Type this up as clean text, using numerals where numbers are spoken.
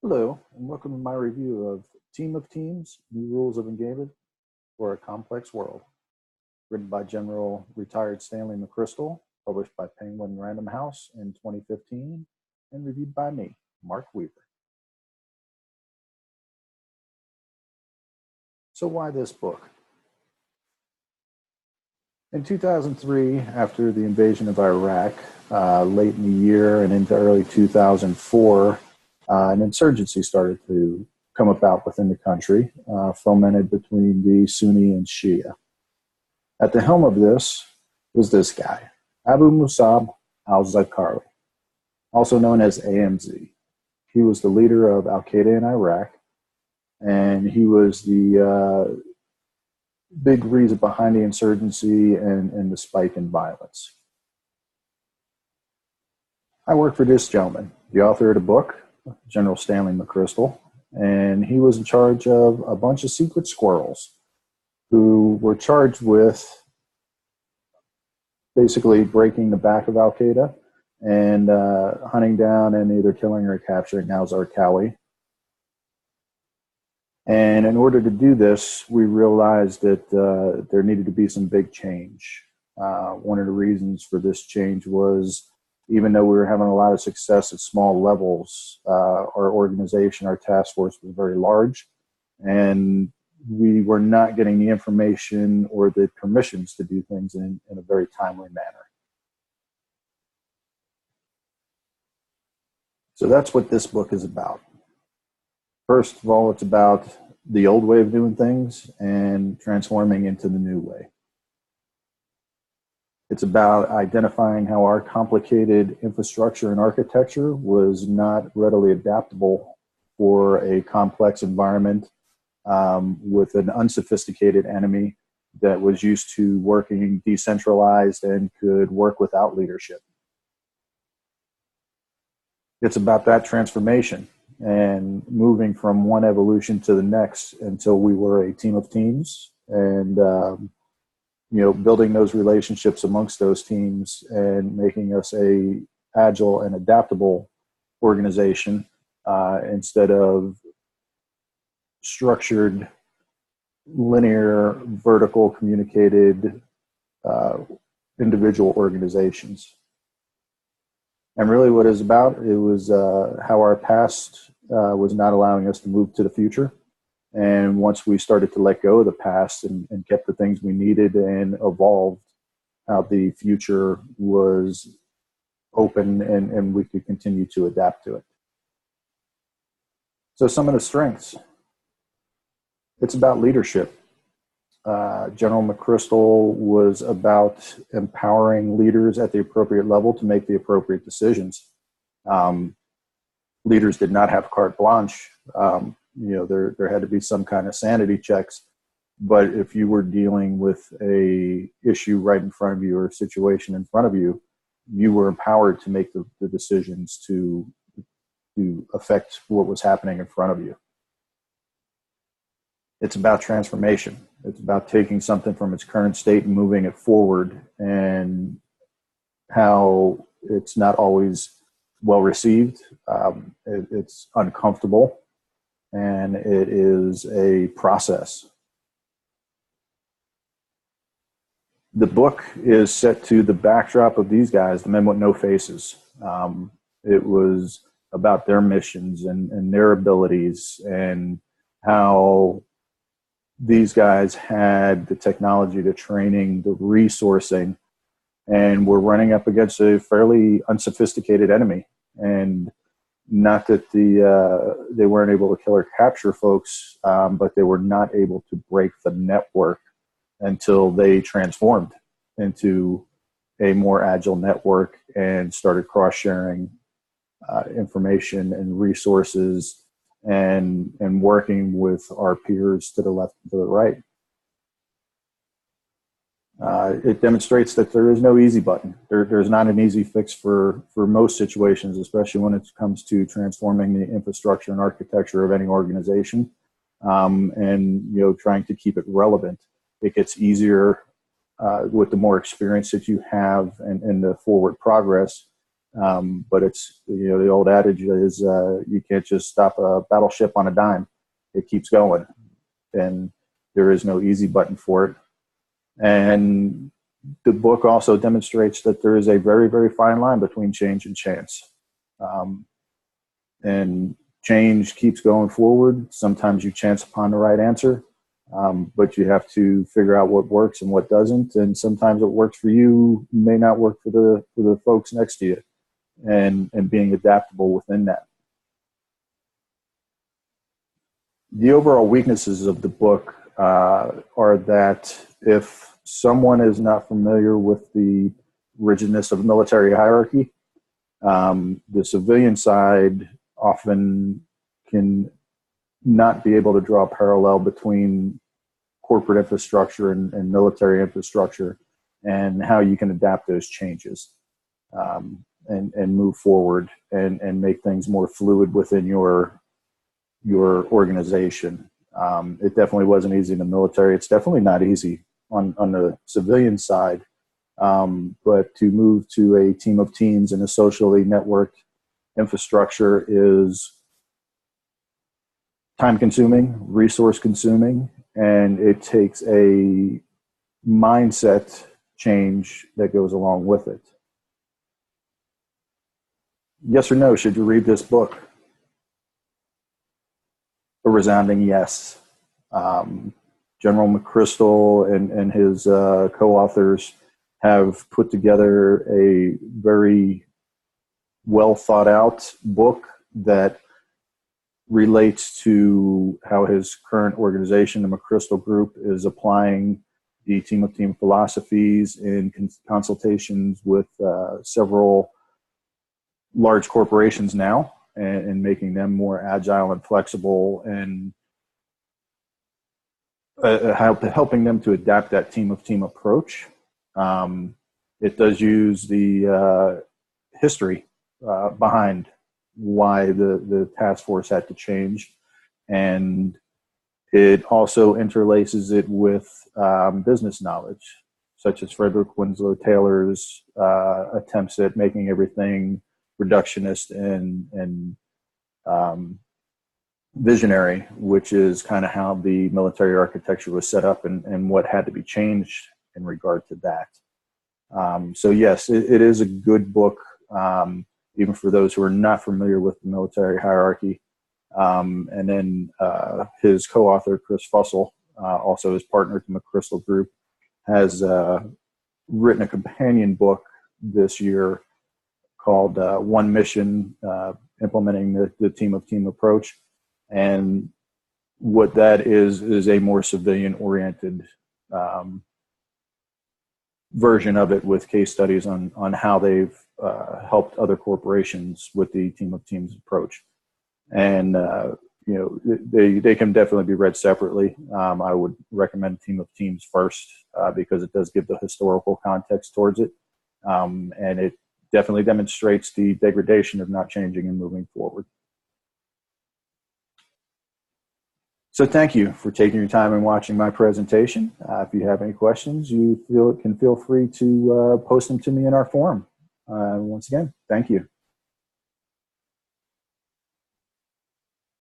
Hello, and welcome to my review of Team of Teams, New Rules of Engagement for a Complex World, written by General Retired Stanley McChrystal, published by Penguin Random House in 2015, and reviewed by me, Mark Weaver. So why this book? In 2003, after the invasion of Iraq, late in the year and into early 2004, an insurgency started to come about within the country, fomented between the Sunni and Shia. At the helm of this was this guy, Abu Musab al-Zarqawi, also known as AMZ. He was the leader of al-Qaeda in Iraq, and he was the big reason behind the insurgency and the spike in violence. I worked for this gentleman, the author of the book, General Stanley McChrystal, and he was in charge of a bunch of secret squirrels who were charged with basically breaking the back of al-Qaeda and hunting down and either killing or capturing al-Zarqawi. And in order to do this, we realized that there needed to be some big change. One of the reasons for this change was, even though we were having a lot of success at small levels, our organization, our task force was very large, and we were not getting the information or the permissions to do things in a very timely manner. So that's what this book is about. First of all, it's about the old way of doing things and transforming into the new way. It's about identifying how our complicated infrastructure and architecture was not readily adaptable for a complex environment with an unsophisticated enemy that was used to working decentralized and could work without leadership. It's about that transformation and moving from one evolution to the next until we were a team of teams, and building those relationships amongst those teams and making us a agile and adaptable organization instead of structured, linear, vertical communicated individual organizations. And really what it was about, it was how our past was not allowing us to move to the future. And once we started to let go of the past and kept the things we needed and evolved, how the future was open and we could continue to adapt to it. So some of the strengths. It's about leadership. General McChrystal was about empowering leaders at the appropriate level to make the appropriate decisions. Leaders did not have carte blanche. There had to be some kind of sanity checks. But if you were dealing with a issue right in front of you or a situation in front of you, you were empowered to make the decisions to affect what was happening in front of you. It's about transformation. It's about taking something from its current state and moving it forward, and how it's not always well received. It's uncomfortable, and it is a process. The book is set to the backdrop of these guys, the men with no faces. It was about their missions and their abilities, and how these guys had the technology, the training, the resourcing, and were running up against a fairly unsophisticated enemy. And not that they weren't able to kill or capture folks, but they were not able to break the network until they transformed into a more agile network and started cross-sharing information and resources and working with our peers to the left and to the right. It demonstrates that there is no easy button. There's not an easy fix for most situations, especially when it comes to transforming the infrastructure and architecture of any organization, and trying to keep it relevant. It gets easier with the more experience that you have and the forward progress. But it's, the old adage is you can't just stop a battleship on a dime. It keeps going, and there is no easy button for it. And the book also demonstrates that there is a very, very fine line between change and chance. And change keeps going forward. Sometimes you chance upon the right answer, but you have to figure out what works and what doesn't. And sometimes what works for you may not work for the folks next to you, and being adaptable within that. The overall weaknesses of the book are that if someone is not familiar with the rigidness of military hierarchy, the civilian side often can not be able to draw a parallel between corporate infrastructure and military infrastructure, and how you can adapt those changes and move forward and make things more fluid within your organization. It definitely wasn't easy in the military. It's definitely not easy on the civilian side. But to move to a team of teams and a socially networked infrastructure is time consuming, resource consuming, and it takes a mindset change that goes along with it. Yes or no, should you read this book? A resounding yes. General McChrystal and his co-authors have put together a very well thought out book that relates to how his current organization, the McChrystal Group, is applying the team of team philosophies in consultations with several large corporations now, and making them more agile and flexible, and helping them to adapt that team of team approach. It does use the history behind why the task force had to change, and it also interlaces it with business knowledge, such as Frederick Winslow Taylor's attempts at making everything reductionist and visionary, which is kind of how the military architecture was set up, and what had to be changed in regard to that. So yes, it is a good book, even for those who are not familiar with the military hierarchy. And then his co-author, Chris Fussell, also his partner at the McChrystal Group, has written a companion book this year called One Mission, Implementing the Team of Team Approach. And what that is a more civilian-oriented version of it, with case studies on how they've helped other corporations with the team of teams approach. And they can definitely be read separately. I would recommend Team of Teams first because it does give the historical context towards it, and it definitely demonstrates the degradation of not changing and moving forward. So thank you for taking your time and watching my presentation. If you have any questions, you can feel free to post them to me in our forum. Once again, thank you.